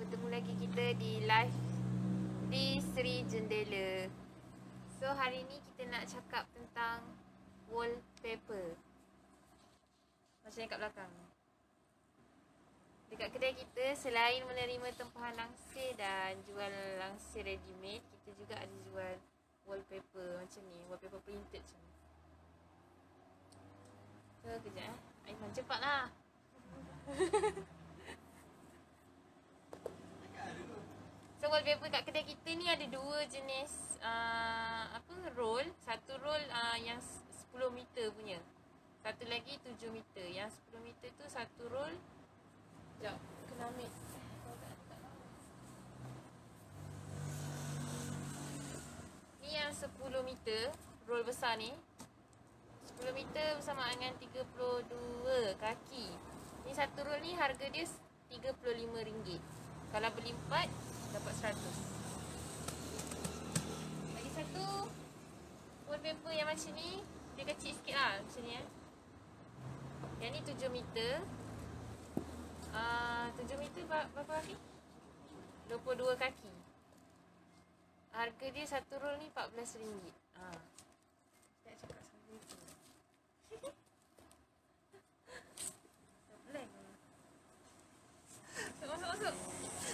bertemu lagi kita di live di Seri Jendela. So hari ni kita nak cakap tentang wallpaper. Macam yang kat belakang. Dekat kedai kita, selain menerima tempahan langsir dan jual langsir ready made, kita juga ada jual wallpaper macam ni, wallpaper printed macam ni. So kejap Aiman cepatlah. So wallpaper kat kedai kita ni ada dua jenis roll. Satu roll yang 10 meter punya. Satu lagi 7 meter. Yang 10 meter tu satu roll. Sekejap, kena ambil. Ni yang 10 meter, roll besar ni. 10 meter bersama dengan 32 kaki. Ni satu roll ni harga dia RM35. Kalau beli 4 dapat 100. Lagi satu wallpaper yang macam ni, dia kecil sikit lah macam ni Yang ni 7 meter. 7 meter berapa kaki? 22 kaki. Harga dia satu roll ni RM14. Saya cakap sama itu. Masuk.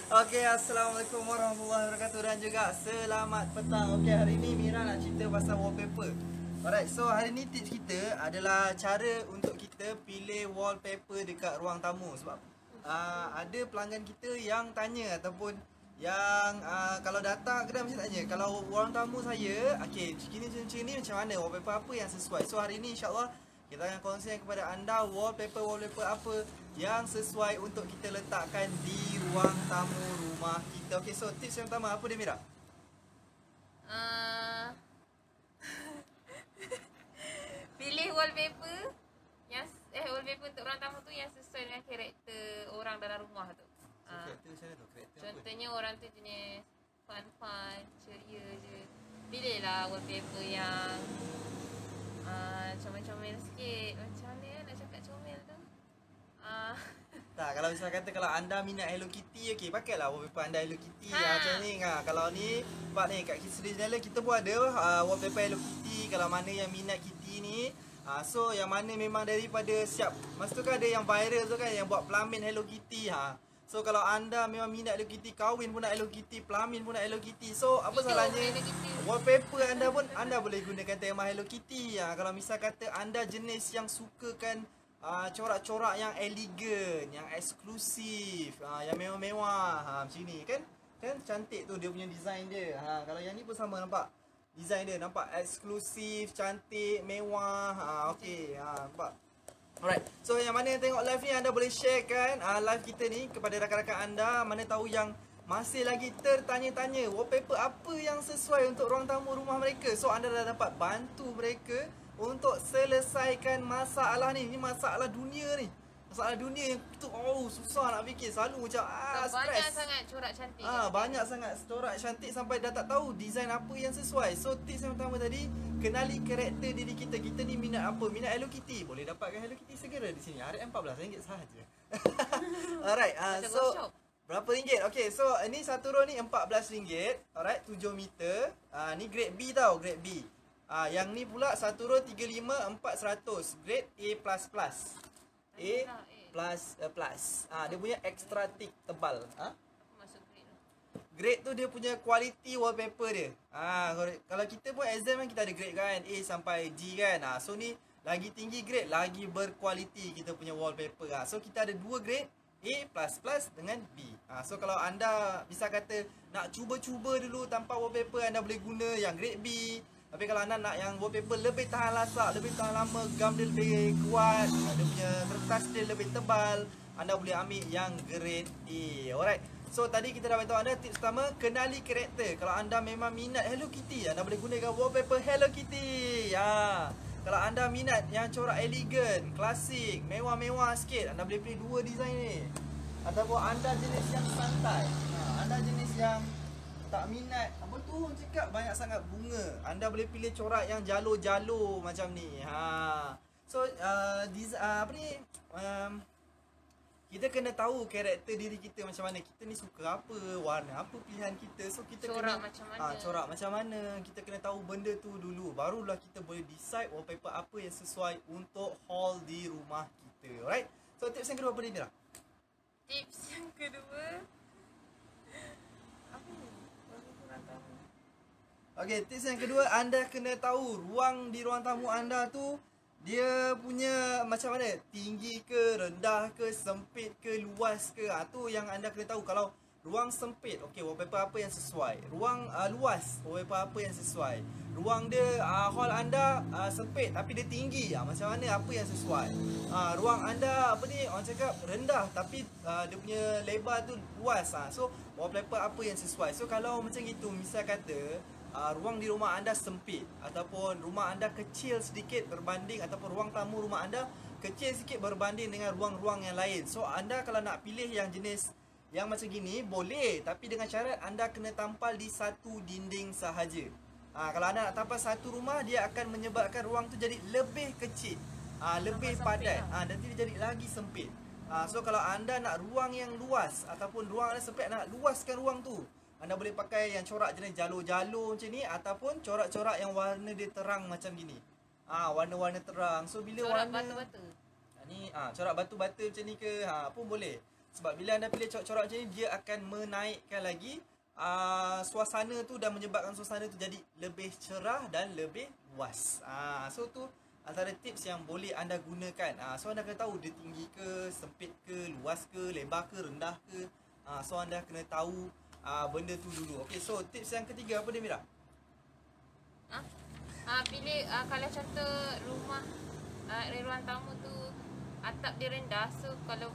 Okey, Assalamualaikum warahmatullahi wabarakatuh dan juga selamat petang. Okey, hari ni Mira nak cerita pasal wallpaper. Alright, so hari ni tips kita adalah cara untuk kita pilih wallpaper dekat ruang tamu. Sebab ada pelanggan kita yang tanya ataupun yang kalau datang kedai mesti tanya, kalau ruang tamu saya, okey, macam ni macam mana, wallpaper apa yang sesuai. So hari ni insya-Allah kita akan kongsikan kepada anda wallpaper apa yang sesuai untuk kita letakkan di ruang tamu rumah kita. Okey, so tips yang pertama apa dia, Mira? Pilih wallpaper yang wallpaper untuk orang tamu tu yang sesuai dengan karakter orang dalam rumah tu. Karakter macam mana tu? Karakter Contohnya orang tu jenis fun, ceria je. Pilihlah wallpaper yang comel-comel sikit. Macam mana nak cakap comel tu? Tak, kalau misal kata kalau anda minat Hello Kitty, okey, pakailah wallpaper anda Hello Kitty. Macam ni. Kalau ni, sebab ni kat Seri Jendela kita pun ada wallpaper Hello Kitty. Kalau mana yang minat Kitty ni, so yang mana memang daripada siap. Masa tu kan ada yang viral tu kan, yang buat pelamin Hello Kitty. So kalau anda memang minat Hello Kitty, kahwin pun nak Hello Kitty, pelamin pun nak Hello Kitty. So apa salahnya wallpaper anda pun anda boleh gunakan tema Hello Kitty. Kalau misal kata anda jenis yang sukakan corak-corak yang elegan, yang eksklusif, yang mewah-mewah, macam ni kan. Kan cantik tu dia punya design dia. Kalau yang ni pun sama, nampak design dia, nampak eksklusif, cantik, mewah. Okey, nampak. Alright, so yang mana yang tengok live ni, anda boleh share kan live kita ni kepada rakan-rakan anda. Mana tahu yang masih lagi tertanya-tanya wallpaper apa yang sesuai untuk ruang tamu rumah mereka. So anda dah dapat bantu mereka untuk selesaikan masalah ni. Ni masalah dunia ni. Masalah dunia yang tu susah nak fikir. Selalu macam stres. Banyak sangat corak cantik. Banyak sangat corak cantik sampai dah tak tahu design apa yang sesuai. So tips yang pertama tadi, kenali karakter diri kita. Kita ni minat apa? Minat Hello Kitty. Boleh dapatkan Hello Kitty segera di sini. Harga RM14 sahaja. Alright, so berapa ringgit? Okay, so ni satu roll ni RM14. Alright, 7 meter. Ni grade B tau, grade B. Yang ni pula satu roll 35-400, grade A++. Dia punya extra thick, tebal. Masuk grade. Grade tu dia punya quality wallpaper dia. Kalau kita pun exam kan kita ada grade kan, A sampai G kan. So ni lagi tinggi grade, lagi berkualiti kita punya wallpaper. So kita ada dua grade, A++ dengan B. So kalau anda bisa kata nak cuba-cuba dulu tanpa wallpaper, anda boleh guna yang grade B. Tapi kalau anda nak yang wallpaper lebih tahan lasak, lebih tahan lama, gam dia lebih kuat, dia punya kertas dia lebih tebal, anda boleh ambil yang grade A. Alright. So tadi kita dah beritahu anda tips pertama, kenali karakter. Kalau anda memang minat Hello Kitty, anda boleh gunakan wallpaper Hello Kitty. Kalau anda minat yang corak elegan, klasik, mewah-mewah sikit, anda boleh pilih dua design ni. Ataupun anda jenis yang santai, anda jenis yang tak minat apa tu cakap banyak sangat bunga, anda boleh pilih corak yang jalur-jalur macam ni. So kita kena tahu karakter diri kita macam mana. Kita ni suka apa, warna apa pilihan kita. So kita Corak kena macam mana. corak macam mana. Kita kena tahu benda tu dulu. Barulah kita boleh decide wallpaper apa yang sesuai untuk hall di rumah kita. Alright? So tips yang kedua apa dia, Mira? Tips yang kedua, apa ni? Bagi kurang tahu. Okay, tips yang kedua, anda kena tahu ruang di ruang tamu anda tu dia punya macam mana, tinggi ke, rendah ke, sempit ke, luas ke. Tu yang anda kena tahu. Kalau ruang sempit, okey, wallpaper apa yang sesuai. Ruang luas, wallpaper apa yang sesuai. Ruang dia, hall anda sempit tapi dia tinggi, macam mana, apa yang sesuai. Ruang anda apa ni, orang cakap rendah tapi dia punya lebar tu luas. So wallpaper apa yang sesuai. So kalau macam gitu, misal kata ruang di rumah anda sempit ataupun rumah anda kecil sedikit berbanding, ataupun ruang tamu rumah anda kecil sikit berbanding dengan ruang-ruang yang lain. So anda kalau nak pilih yang jenis yang macam gini boleh, tapi dengan syarat anda kena tampal di satu dinding sahaja. Kalau anda nak tampal satu rumah, dia akan menyebabkan ruang tu jadi lebih kecil, lebih padat, nanti dia jadi lagi sempit. So kalau anda nak ruang yang luas ataupun ruang anda sempit, nak luaskan ruang tu, anda boleh pakai yang corak jenis jalur-jalur macam ni, ataupun corak-corak yang warna dia terang macam gini. Warna-warna terang. So bila Corak warna batu-batu. ni corak batu-batu macam ni ke, pun boleh. Sebab bila anda pilih corak-corak macam ni, dia akan menaikkan lagi suasana tu dan menyebabkan suasana tu jadi lebih cerah dan lebih luas. So tu antara tips yang boleh anda gunakan. So anda kena tahu dia tinggi ke, sempit ke, luas ke, lebar ke, rendah ke. So anda kena tahu benda tu dulu. Okay, so tips yang ketiga apa dia, Mira? Pilih kalau contoh rumah ruang tamu tu atap dia rendah. So kalau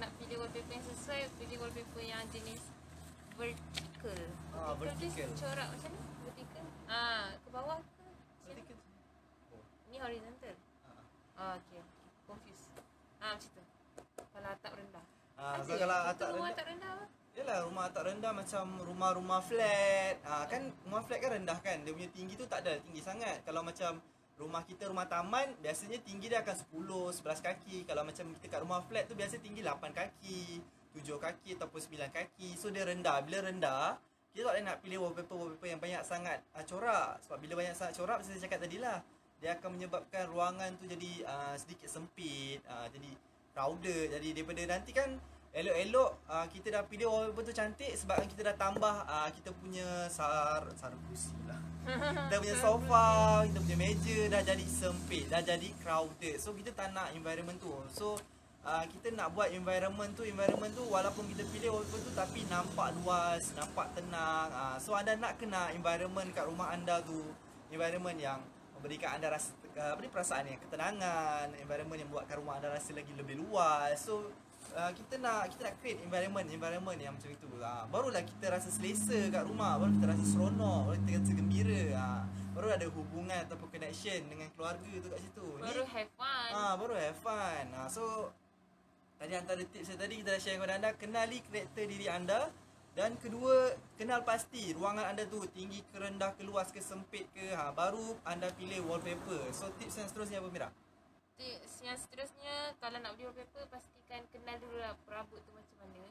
nak pilih wallpaper yang sesuai, pilih wallpaper yang jenis vertical. Vertical. Corak macam ni, vertical. Ke bawah ke? Vertical. Ni horizontal. Okay. Confuse. Macam tu. Kalau atap rendah. So kalau atap rumah rendah, atap rendah apa? yalah, rumah atap rendah macam rumah-rumah flat. Kan rumah flat kan rendah kan. Dia punya tinggi tu tak ada tinggi sangat. Kalau macam rumah kita, rumah taman, biasanya tinggi dia akan 10, 11 kaki. Kalau macam kita kat rumah flat tu biasa tinggi 8 kaki, 7 kaki ataupun 9 kaki. So dia rendah. Bila rendah, kita tak boleh nak pilih wallpaper yang banyak sangat corak. Sebab bila banyak sangat corak, macam saya cakap tadi lah, dia akan menyebabkan ruangan tu jadi sedikit sempit, jadi crowded. Jadi daripada nanti kan elok-elok kita dah pilih wallpaper tu cantik, sebab kita dah tambah kita punya sar kursi lah. Kita punya sofa, kita punya meja dah jadi sempit, dah jadi crowded. So kita tak nak environment tu. So kita nak buat environment tu walaupun kita pilih wallpaper tu tapi nampak luas, nampak tenang. So anda nak kena environment kat rumah anda tu environment yang memberikan anda rasa perasaan yang ketenangan, environment yang buatkan rumah anda rasa lagi lebih luas. So kita nak create environment yang macam itu. Barulah kita rasa selesa kat rumah, baru kita rasa seronok, baru kita rasa gembira. Baru ada hubungan ataupun connection dengan keluarga tu kat situ. Baru have fun. Baru have fun. So tadi antara tips saya tadi kita dah share kepada anda, kenali karakter diri anda. Dan kedua, kenal pasti ruangan anda tu tinggi ke, rendah ke, luas ke, sempit ke. Baru anda pilih wallpaper. So tips yang seterusnya apa, Mira? Tips yang seterusnya, kalau nak beli wallpaper, pastikan kenal dulu lah perabot tu macam mana,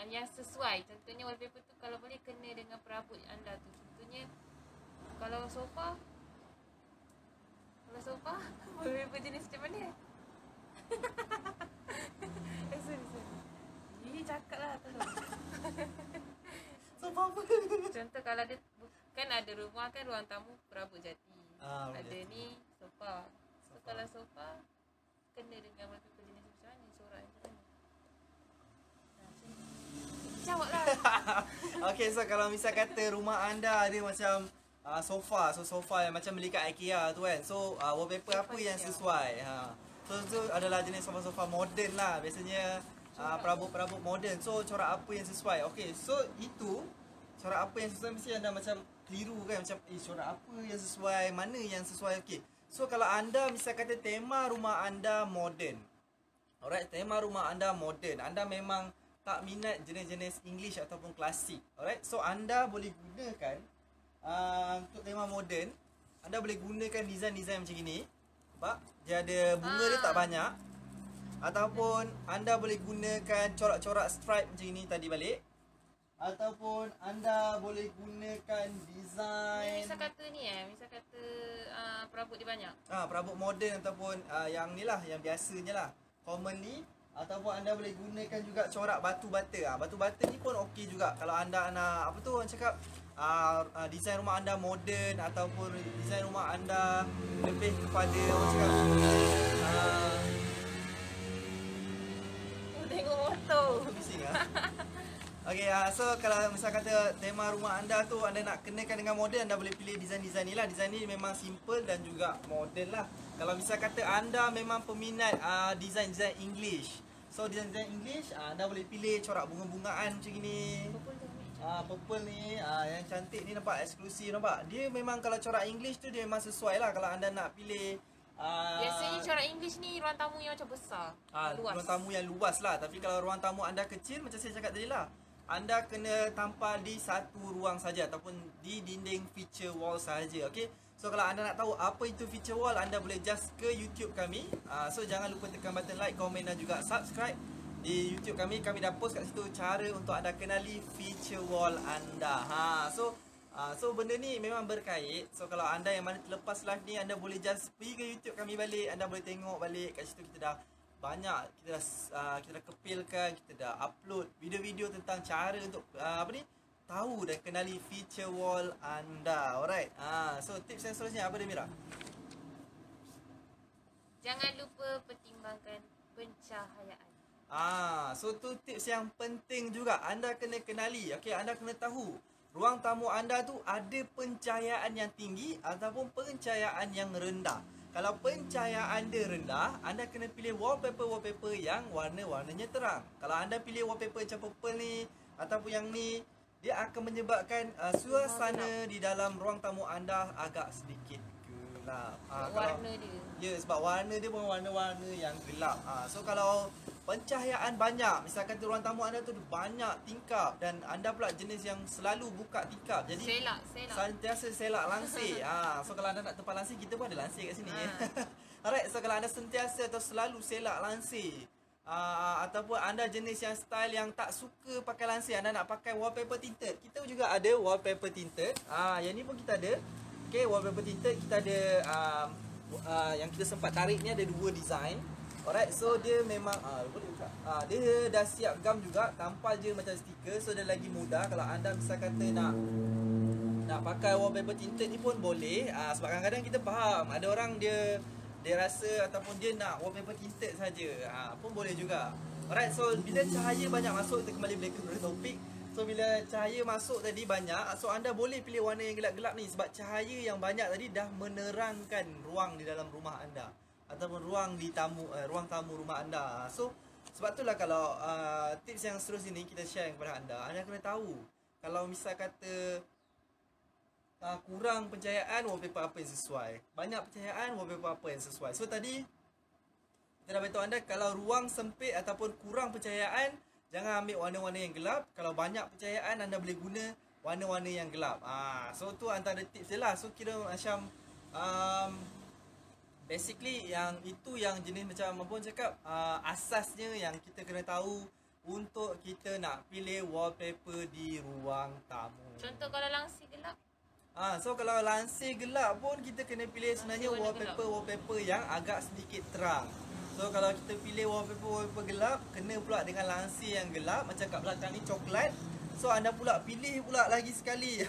yang sesuai. Contohnya wallpaper tu kalau boleh kena dengan perabot anda tu. Contohnya kalau sofa wallpaper jenis macam mana? Sorry. Cakap lah, tolong. Sofa apa? Contoh kalau ada, kan ada rumah kan ruang tamu perabot jati, ada ni sofa. So kalau sofa kena dengan wallpaper jenis macam mana, corak macam mana? Jawab lah. Okay, so kalau misal kata rumah anda ada macam sofa. So sofa yang macam beli kat IKEA tu kan. So wallpaper apa yang sesuai? So adalah jenis sofa-sofa moden lah. Biasanya perabot-perabot moden. So corak apa yang sesuai? Okay, so itu corak apa yang sesuai, mesti anda macam keliru kan. Macam corak apa yang sesuai, mana yang sesuai. Okay, so kalau anda misal kata tema rumah anda moden, alright, tema rumah anda moden, anda memang tak minat jenis-jenis English ataupun klasik, alright, so anda boleh gunakan untuk tema moden, anda boleh gunakan design-design macam gini. Nampak? Dia ada bunga dia tak banyak. Ataupun anda boleh gunakan corak-corak stripe macam ini tadi balik. Ataupun anda boleh gunakan Ni design misal kata ni misal kata perabot dia banyak. perabot moden ataupun yang ni lah, yang biasanya lah, commonly. Ataupun anda boleh gunakan juga corak batu bata. Batu bata ni pun okey juga kalau anda nak apa tu orang cakap design rumah anda moden ataupun design rumah anda lebih kepada orang cakap Tengok motor. bising lah. Okay, so kalau misal kata tema rumah anda tu anda nak kenakan dengan moden, anda boleh pilih design-design ni lah. Design ni memang simple dan juga moden lah. Kalau misal kata anda memang peminat design-design English, so design-design English anda boleh pilih corak bunga-bungaan macam ni. Purple ni yang cantik ni, nampak eksklusif, nampak. Dia memang kalau corak English tu dia memang sesuai lah kalau anda nak pilih. Biasanya corak English ni ruang tamu yang macam besar, luas. Ruang tamu yang luas lah. Tapi kalau ruang tamu anda kecil, macam saya cakap tadi lah, anda kena tampal di satu ruang saja ataupun di dinding feature wall saja. Okay, so kalau anda nak tahu apa itu feature wall, anda boleh just ke YouTube kami. So jangan lupa tekan button like, komen dan juga subscribe di YouTube kami. Kami dah post kat situ cara untuk anda kenali feature wall anda. So benda ni memang berkait. So kalau anda yang mana terlepas live ni, anda boleh just pergi ke YouTube kami balik. Anda boleh tengok balik kat situ. Kita dah banyak, kita dah kepilkan, kita dah upload video-video tentang cara untuk tahu dan kenali feature wall anda. Alright. So tips yang seterusnya apa dia, Mira? Jangan lupa pertimbangkan pencahayaan. So tu tips yang penting juga. Anda kena kenali. Okay, anda kena tahu ruang tamu anda tu ada pencahayaan yang tinggi ataupun pencahayaan yang rendah. Kalau pencahayaan dia rendah, anda kena pilih wallpaper yang warna-warnanya terang. Kalau anda pilih wallpaper macam purple ni ataupun yang ni, dia akan menyebabkan suasana di dalam ruang tamu anda agak sedikit gelap. Warna dia. Ya, sebab warna dia pun warna-warna yang gelap. So kalau pencahayaan banyak, misalkan ruang tamu anda tu banyak tingkap dan anda pula jenis yang selalu buka tingkap, jadi Selak. sentiasa selak langsir. So kalau anda nak tempat langsir, kita pun ada langsir kat sini. Alright, so kalau anda sentiasa atau selalu selak langsir, ataupun anda jenis yang style yang tak suka pakai langsir, anda nak pakai wallpaper tinted, kita juga ada wallpaper tinted. Yang ni pun kita ada. Okay, wallpaper tinted kita ada. Yang kita sempat tarik ni ada 2 design. Alright, so dia memang boleh buka. Dia dah siap gam juga, tampal je macam stiker. So dia lagi mudah kalau anda misal kata nak pakai wallpaper tinted ni pun boleh. Sebab kadang-kadang kita faham ada orang dia rasa ataupun dia nak wallpaper tinted saja. Pun boleh juga. Alright, so bila cahaya banyak masuk, kita kembali balik ke topik. So bila cahaya masuk tadi banyak, so anda boleh pilih warna yang gelap-gelap ni sebab cahaya yang banyak tadi dah menerangkan ruang di dalam rumah anda ataupun ruang tamu rumah anda. So sebab itulah kalau tips yang seterusnya ni kita share kepada anda. Anda kena tahu kalau misal kata kurang pencahayaan, wallpaper apa yang sesuai. Banyak pencahayaan, wallpaper apa yang sesuai. So tadi kita dah beritahu anda kalau ruang sempit ataupun kurang pencahayaan, jangan ambil warna-warna yang gelap. Kalau banyak pencahayaan, anda boleh guna warna-warna yang gelap. So tu antara tips dia lah. So kira macam basically yang itu yang jenis macam apa orang cakap, asasnya yang kita kena tahu untuk kita nak pilih wallpaper di ruang tamu. Contoh kalau langsir gelap. So kalau langsir gelap pun kita kena pilih sebenarnya wallpaper yang agak sedikit terang. So kalau kita pilih wallpaper gelap, kena pula dengan langsir yang gelap. Macam kat belakang ni coklat. So anda pula pilih pula lagi sekali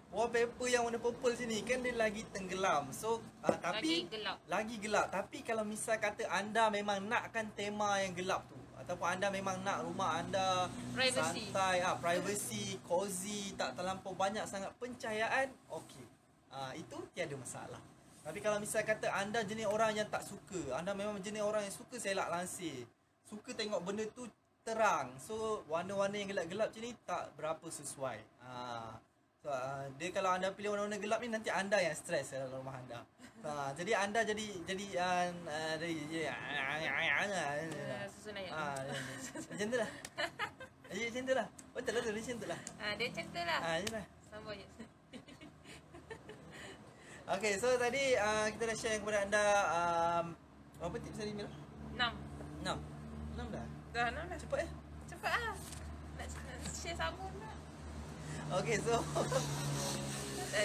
wallpaper yang warna purple sini, kan dia lagi tenggelam. So tapi lagi gelap. Tapi kalau misal kata anda memang nakkan tema yang gelap tu, ataupun anda memang nak rumah anda privacy, santai, privacy, cozy, tak terlampau banyak sangat pencahayaan, okey. Itu tiada masalah. Tapi kalau misal kata anda jenis orang yang tak suka, anda memang jenis orang yang suka selak langsir, suka tengok benda tu terang, so warna-warna yang gelap-gelap macam ni tak berapa sesuai. So, dia kalau anda pilih warna-warna gelap ni, nanti anda yang stres dalam rumah anda. Jadi anda jadi susun ayat. Macam tu lah. Macam tu lah. Betul lah, macam tu lah. Dia macam tu lah. Macam lah. Sambung je. Okay, so tadi kita dah share kepada anda berapa tips tadi, Mira? 6. 6. 6 dah. Dah 6 dah. Cepat ya. Cepat ah. Nak share sabun lah. Okay, so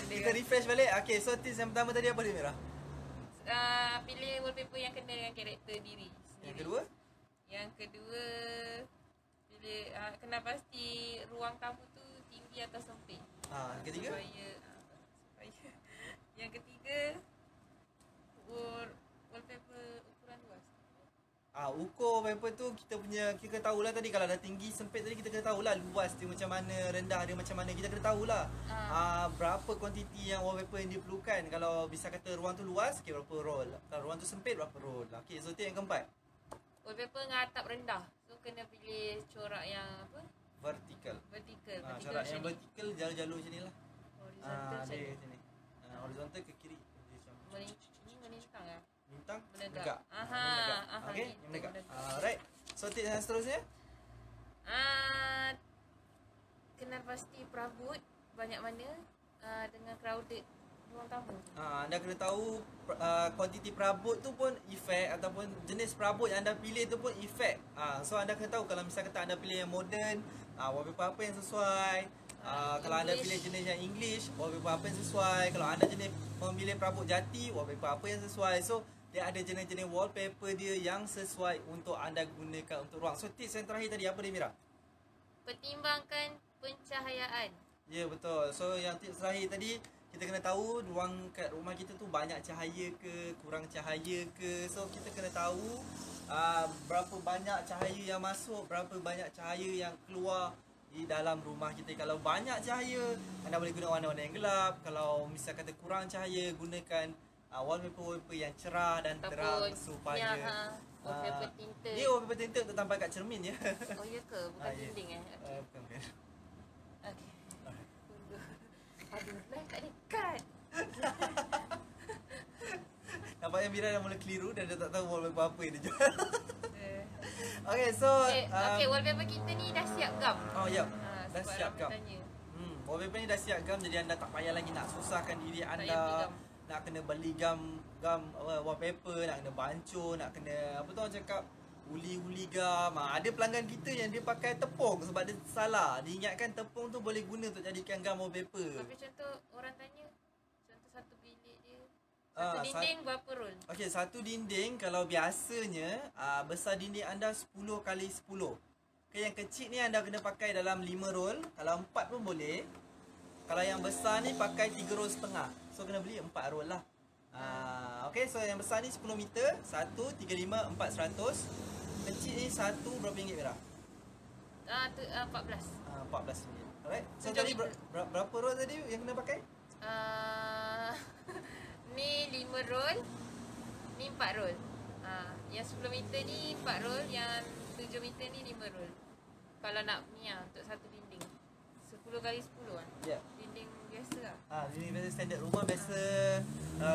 kita refresh balik. Okay, so tips yang pertama tadi apa dia, Mira? Pilih wallpaper yang kena dengan karakter diri sendiri. Yang kedua? Yang kedua, pilih kena pasti ruang tamu tu tinggi atau sempit. Yang ketiga? Supaya yang ketiga, wallpaper ukuran luas. Ukur wallpaper tu kita tahulah tadi. Kalau dah tinggi sempit tadi kita kena tahulah luas dia macam mana, rendah dia macam mana, kita kena tahulah. Berapa kuantiti yang wallpaper yang diperlukan. Kalau bisa kata ruang tu luas, okay, berapa roll. Kalau ruang tu sempit, berapa roll. Okay, so tip yang keempat, wallpaper dengan atap rendah. So kena pilih corak yang apa? Vertical. Corak yang vertical, jalur-jalur macam ni lah. Horizontal macam ni. Macam ni. Horizontal ke kiri. Ini melintang lah. Bintang Menegak. Okay, gitu, menegak. Alright. So tips yang seterusnya, kena pasti perabot banyak mana dengan crowded ruang tamu. Anda kena tahu kuantiti perabot tu pun efek, ataupun jenis perabot yang anda pilih tu pun efek. So anda kena tahu kalau misal kata anda pilih yang moden, wallpaper apa yang sesuai. Kalau anda pilih jenis yang English, wallpaper apa yang sesuai. Kalau anda jenis memilih perabot jati, wallpaper apa yang sesuai. So dia ada jenis-jenis wallpaper dia yang sesuai untuk anda gunakan untuk ruang. So tips yang terakhir tadi apa dia, Mira? Pertimbangkan pencahayaan. Ya, betul. So yang tips terakhir tadi, kita kena tahu ruang kat rumah kita tu banyak cahaya ke, kurang cahaya ke. So kita kena tahu berapa banyak cahaya yang masuk, berapa banyak cahaya yang keluar di dalam rumah kita. Kalau banyak cahaya, anda boleh guna warna-warna yang gelap. Kalau misal kata kurang cahaya, gunakan wallpaper yang cerah dan terang supaya wallpaper tinted. Dia wallpaper tinted untuk tampal kat cermin ya. Oh ya ke? Bukan dinding Okay. Bukan. Okay. Aduh, dah kat dekat. Nampaknya Mira dah mula keliru dan dia tak tahu wallpaper apa yang dia jual. Okay, so wallpaper kita ni dah siap gam. Oh ya. Dah siap gam. Tanya. Wallpaper ni dah siap gam, jadi anda tak payah lagi nak susahkan diri anda. Nak kena beli gam wallpaper, nak kena bancuh, nak kena apa tu orang cakap, uli-uli gam. Ada pelanggan kita yang dia pakai tepung sebab dia salah. Dia ingatkan tepung tu boleh guna untuk jadikan gam wallpaper. Tapi contoh orang tanya, contoh satu bilik dia, satu dinding berapa roll? Okey, satu dinding kalau biasanya besar dinding anda 10x10. Okay, yang kecil ni anda kena pakai dalam 5 roll. Kalau 4 pun boleh. Kalau yang besar ni pakai 3 roll setengah. So kena beli 4 roll lah. Okay, so yang besar ni 10 meter, 1, 35, 400. Kecil ni 1 berapa ringgit, Mira? 14. 14 ringgit. Alright. So tadi berapa roll tadi yang kena pakai? Ni 5 roll, ni 4 roll. Yang 10 meter ni 4 roll, yang 7 meter ni 5 roll. Kalau nak ni untuk satu dinding 10x10 kan? Ya. Dinding biasa lah. Dinding biasa standard rumah biasa.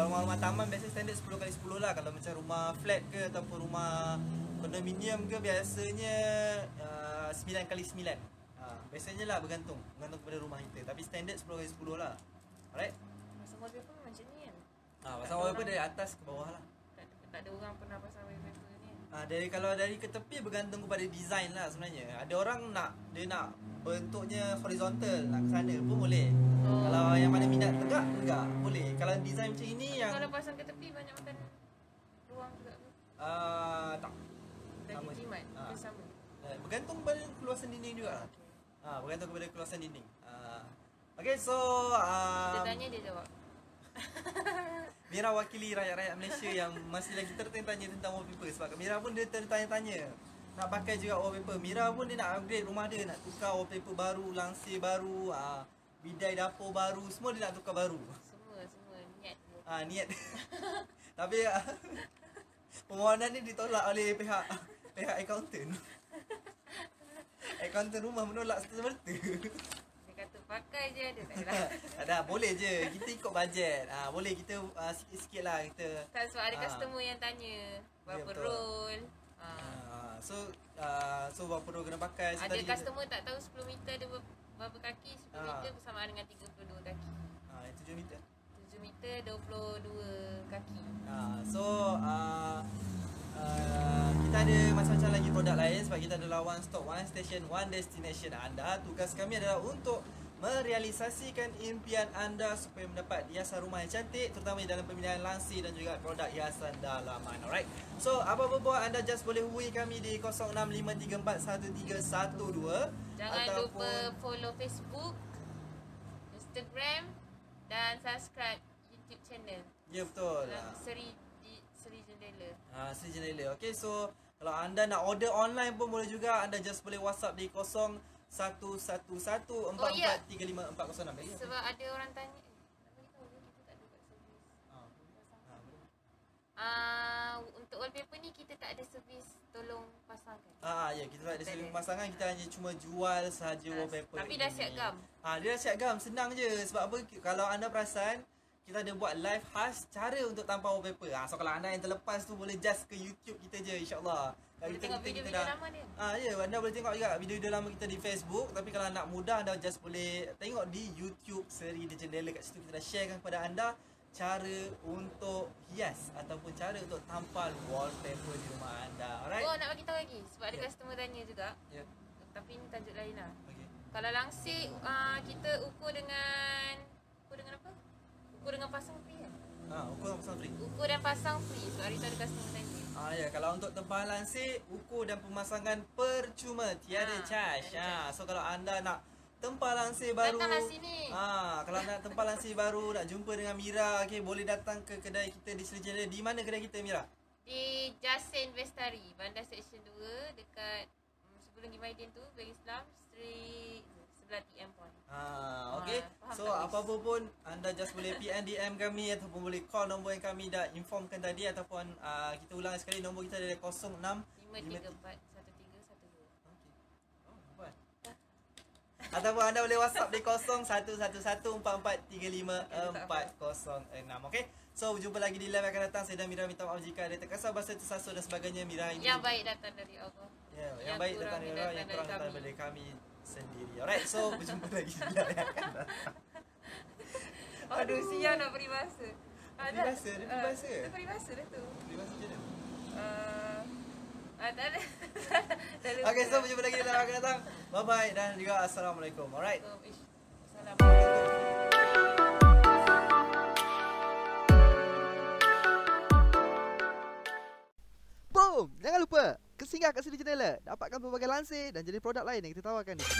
Rumah-rumah taman biasa standard 10x10 lah. Kalau macam rumah flat ke ataupun rumah kondominium ke, biasanya 9x9. Biasanya lah bergantung kepada rumah kita. Tapi standard 10x10 lah. Alright. Pasang wallpaper macam ni kan? Pasang wallpaper dari atas ke bawah lah. Tak ada orang pernah pasang wallpaper ni. Kalau dari ke tepi bergantung kepada design lah sebenarnya. Ada orang nak bentuknya horizontal, nak ke sana pun boleh. Kalau yang mana minat tegak boleh. Kalau design macam ini yang kalau pasang ke tepi banyak makan ruang juga ke? Tak. Dari jimat ke sama? Bergantung kepada keluasan dinding juga lah. Bergantung kepada keluasan dinding. Okay, so kita tanya dia jawab. Mira wakili rakyat-rakyat Malaysia yang masih lagi tertanya tentang wallpaper. Sebab Mira pun dia tertanya-tanya nak pakai juga wallpaper. Mira pun dia nak upgrade rumah dia, nak tukar wallpaper baru, langsir baru, bidai dapur baru, semua dia nak tukar baru. Semua niat. Niat. Tapi permohonan ni ditolak oleh pihak accountant. Accountant rumah menolak serta-merta. Kata pakai je ada tak Ada, boleh je. Kita ikut bajet. Boleh kita sikit-sikit lah kita. Tak, sebab ada customer yang tanya berapa roll. So berapa roll kena pakai. So, ada customer tak tahu 10 meter ada berapa kaki. 10 meter bersamaan dengan 32 kaki. 7 meter? 7 meter 22 kaki. Kita ada macam-macam lagi produk lain sebab kita adalah one stop, one station, one destination anda. Tugas kami adalah untuk merealisasikan impian anda supaya mendapat hiasan rumah yang cantik, terutama dalam pemilihan lansir dan juga produk hiasan dalaman. Alright. So, apa-apa buat anda just boleh hubungi kami di 0653413312. Jangan lupa follow Facebook, Instagram dan subscribe YouTube channel. Ya, betul. Dalam Seri Jendela. Seri Jendela. Okay, so kalau anda nak order online pun boleh juga. Anda just boleh WhatsApp di 0111443546. Sebab ada orang tanya, kita tak ada kat servis. Untuk wallpaper ni kita tak ada servis tolong pasangkan. Ya, kita tak ada servis pemasangan, kita hanya cuma jual sahaja wallpaper. Tapi dah siap gam. Dia dah siap gam, senang je. Sebab apa? Kalau anda perasan, kita ada buat live khas cara untuk tampal wallpaper. So kalau anda yang terlepas tu boleh just ke YouTube kita je, insya-Allah. Boleh tengok video-video lama dia. Ya, anda boleh tengok juga video-video lama kita di Facebook. Tapi kalau nak mudah, anda just boleh tengok di YouTube Seri Jendela. Kat situ kita dah sharekan kepada anda cara untuk hias ataupun cara untuk tampal wallpaper di rumah anda. Alright? Nak bagi tahu lagi sebab ada customer tanya juga. Tapi ni tajuk lain lah. Kalau langsir kita ukur dengan apa? Ukur dengan pasang free kan? Ukur dan pasang free. Ukur dan pasang free. So hari tu ada customer tanya. Ya, kalau untuk tempahan lansir, ukur dan pemasangan percuma, tiada charge. So kalau anda nak tempah lansir baru, datanglah sini. Kalau nak tempah lansir baru, nak jumpa dengan Mira, boleh datang ke kedai kita di Seri Jendela. Di mana kedai kita, Mira? Di Jasin Bestari, Bandar Section 2, dekat sebelum Gimaidin tu, Bagi Islam Street, sebelah TM Point. Okay. So apa-apa pun anda just boleh PM kami ataupun boleh call nombor yang kami dah informkan tadi, ataupun kita ulang sekali, nombor kita adalah 06533412. Ataupun anda boleh WhatsApp di 0111443546. Okay. So berjumpa lagi di live akan datang. Saya dan Mira minta maaf jika ada terkasar bahasa tersasar dan sebagainya. Mira ini yang baik datang dari Allah. Yang baik datang dari Allah, yang kurang datang dari kami sendiri. Alright, so berjumpa lagi di live akan datang. Aduh, siang nak peribahasa. Peribahasa? Ada peribahasa? Ada peribahasa dah tu. Peribahasa macam mana? Tak ada. Okay, so berjumpa lagi di live akan datang. Bye bye dan juga Assalamualaikum. Alright. Assalamualaikum. Boom! Jangan lupa, singgah kat Seri Jendela, dapatkan pelbagai lansir dan jenis produk lain yang kita tawarkan di sini.